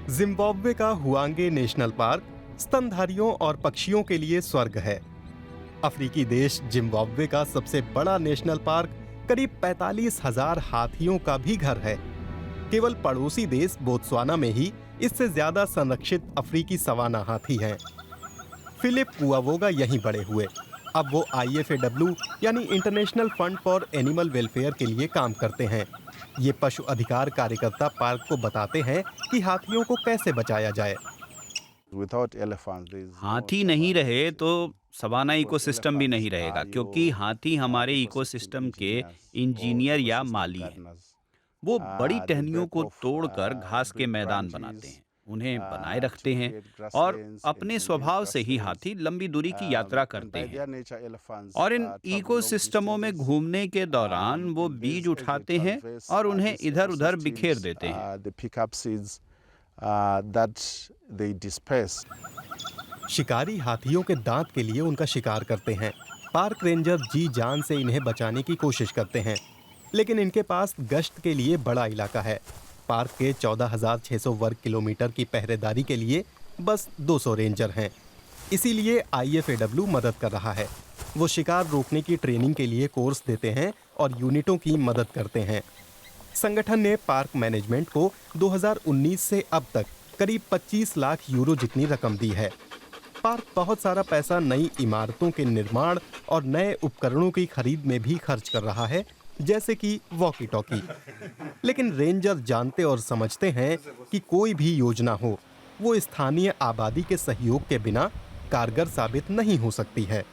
Zimbabwe का हुआंगे national park स्तनधारियों और पक्षियों के लिए स्वर्ग है। अफ्रीकी देश जिम्बाब्वे का सबसे बड़ा नेशनल पार्क करीब 45,000 हाथियों का भी घर है। केवल पड़ोसी देश बोत्सवाना में ही इससे ज्यादा संरक्षित अफ्रीकी सवाना हाथी हैं। फिलिप पुआवोगा यहीं बड़े हुए। अब वो IFAW यानी international fund for animal welfare के लिए काम करते हैं। ये पशु अधिकार कार्यकर्ता पार्क को बताते हैं कि हाथियों को कैसे बचाया जाए। हाथी नहीं रहे तो सवाना इकोसिस्टम भी नहीं रहेगा, क्योंकि हाथी हमारे इकोसिस्टम के इंजीनियर या माली हैं। वो बड़ी टहनियों को तोड़कर घास के मैदान बनाते हैं, उन्हें बनाए रखते हैं, और अपने स्वभाव से ही हाथी लंबी दूरी की यात्रा करते हैं। और इन इकोसिस्टमों में घूमने के दौरान वो बीज उठाते हैं और उन्हें इधर उधर बिखेर देते हैं। शिकारी हाथियों के दांत के लिए उनका शिकार करते हैं। पार्क रेंजर जी जान से इन्हें बचाने की कोशिश करते हैं, लेकिन इनके पास गश्त के लिए बड़ा इलाका है। पार्क के 14,600 वर्ग किलोमीटर की पहरेदारी के लिए बस 200 रेंजर हैं। इसीलिए IFAW मदद कर रहा है। वो शिकार रोकने की ट्रेनिंग के लिए कोर्स देते हैं और यूनिटों की मदद करते हैं। संगठन ने पार्क मैनेजमेंट को 2019 से अब तक करीब 25 लाख यूरो जितनी रकम दी है। पार्क बहुत सारा पैसा नई इमारतों के निर्माण और नए उपकरणों की खरीद में भी खर्च कर रहा है, जैसे कि वॉकी टॉकी। लेकिन रेंजर जानते और समझते हैं कि कोई भी योजना हो, वो स्थानीय आबादी के सहयोग के बिना कारगर साबित नहीं हो सकती है।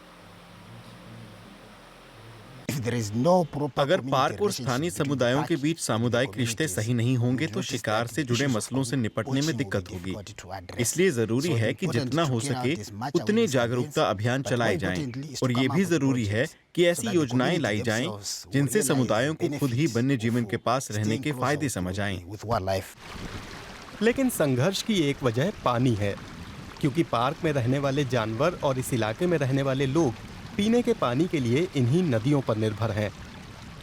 अगर पार्क और स्थानीय समुदायों के बीच सामुदायिक रिश्ते सही नहीं होंगे तो शिकार से जुड़े मसलों से निपटने में दिक्कत होगी। इसलिए जरूरी है कि जितना हो सके उतने जागरूकता अभियान चलाए जाएं, और ये भी जरूरी है कि ऐसी योजनाएं लाई जाएं जिनसे समुदायों को खुद ही वन्य जीवन के पास रहने के फायदे समझ आएं। लेकिन संघर्ष की एक वजह पानी है, क्योंकि पार्क में रहने वाले जानवर और इस इलाके में रहने वाले लोग पीने के पानी के लिए इन्हीं नदियों पर निर्भर हैं।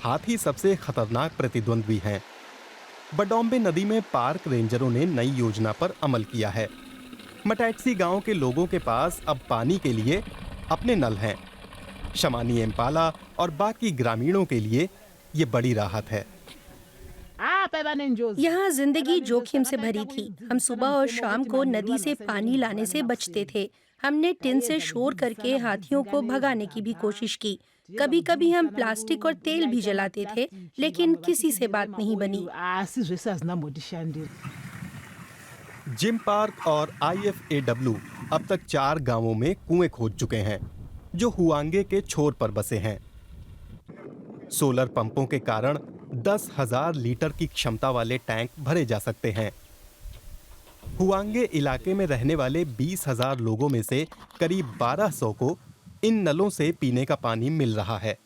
हाथी सबसे खतरनाक प्रतिद्वंद्वी हैं। बडोम्बे नदी में पार्क रेंजरों ने नई योजना पर अमल किया है। मटैक्सी गांव के लोगों के पास अब पानी के लिए अपने नल हैं। शमानी एम्पाला और बाकी ग्रामीणों के लिए ये बड़ी राहत है। यहाँ जिंदगी जोखिम से भरी थी। हम सुबह और शाम को नदी से पानी लाने से बचते थे। हमने टिन से शोर करके हाथियों को भगाने की भी कोशिश की। कभी कभी हम प्लास्टिक और तेल भी जलाते थे, लेकिन किसी से बात नहीं बनी। जिम पार्क और IFAW अब तक 4 गांवों में कुएं खोद चुके हैं, जो हुआंगे के छोर पर बसे हैं। सोलर पंपों के कारण 10,000 लीटर की क्षमता वाले टैंक भरे जा सकते हैं। हुआंगे इलाके में रहने वाले 20,000 लोगों में से करीब 1,200 को इन नलों से पीने का पानी मिल रहा है।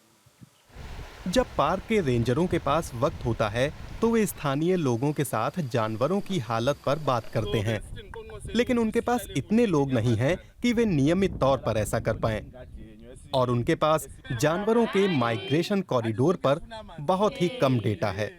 जब पार्क के रेंजरों के पास वक्त होता है तो वे स्थानीय लोगों के साथ जानवरों की हालत पर बात करते हैं, लेकिन उनके पास इतने लोग नहीं हैं कि वे नियमित तौर पर ऐसा कर पाएं, और उनके पास जानवरों के माइग्रेशन कॉरिडोर पर बहुत ही कम डेटा है।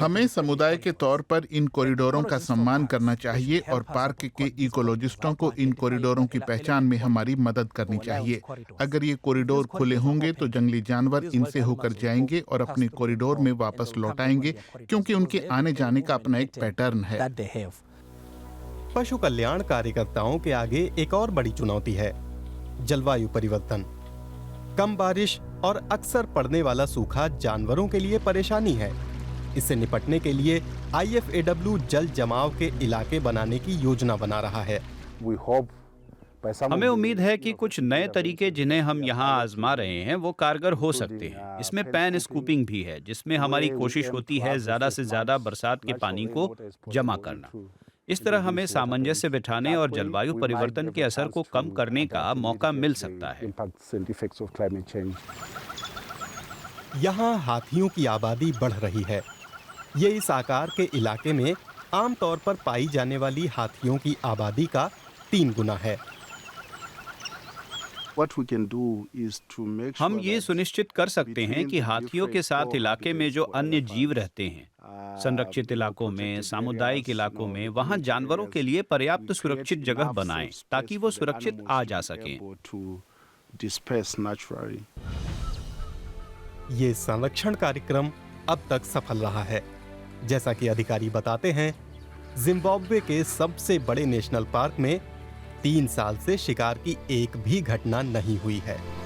हमें समुदाय के तौर पर इन कॉरिडोरों का सम्मान करना चाहिए और पार्क के इकोलॉजिस्टों को इन कॉरिडोरों की पहचान में हमारी मदद करनी चाहिए। अगर ये कॉरिडोर खुले होंगे तो जंगली जानवर इनसे होकर जाएंगे और अपने कॉरिडोर में वापस लौट आएंगे, क्योंकि उनके आने जाने का अपना एक पैटर्न है। पशु कल्याण कार्यकर्ताओं के आगे एक और बड़ी चुनौती है, जलवायु परिवर्तन। कम बारिश और अक्सर पड़ने वाला सूखा जानवरों के लिए परेशानी है। इससे निपटने के लिए IFAW जल जमाव के इलाके बनाने की योजना बना रहा है। हमें उम्मीद है कि कुछ नए तरीके जिन्हें हम यहाँ आजमा रहे हैं वो कारगर हो सकते हैं। इसमें पैन स्कूपिंग भी है, जिसमें हमारी कोशिश होती है ज़्यादा से ज़्यादा बरसात के पानी को जमा करना। इस तरह हमें सामंजस्य बिठाने और जलवायु परिवर्तन के असर को कम करने का मौका मिल सकता है। यहाँ हाथियों की आबादी बढ़ रही है। ये इस आकार के इलाके में आमतौर पर पाई जाने वाली हाथियों की आबादी का 3 गुना है। हम ये सुनिश्चित कर सकते हैं कि हाथियों के साथ इलाके में जो अन्य जीव रहते हैं संरक्षित इलाकों में, सामुदायिक इलाकों में, वहां जानवरों के लिए पर्याप्त सुरक्षित जगह बनाएं ताकि वो सुरक्षित आ जा सकें। ये संरक्षण कार्यक्रम अब तक सफल रहा है। जैसा कि अधिकारी बताते हैं, जिम्बाब्वे के सबसे बड़े नेशनल पार्क में 3 साल से शिकार की एक भी घटना नहीं हुई है।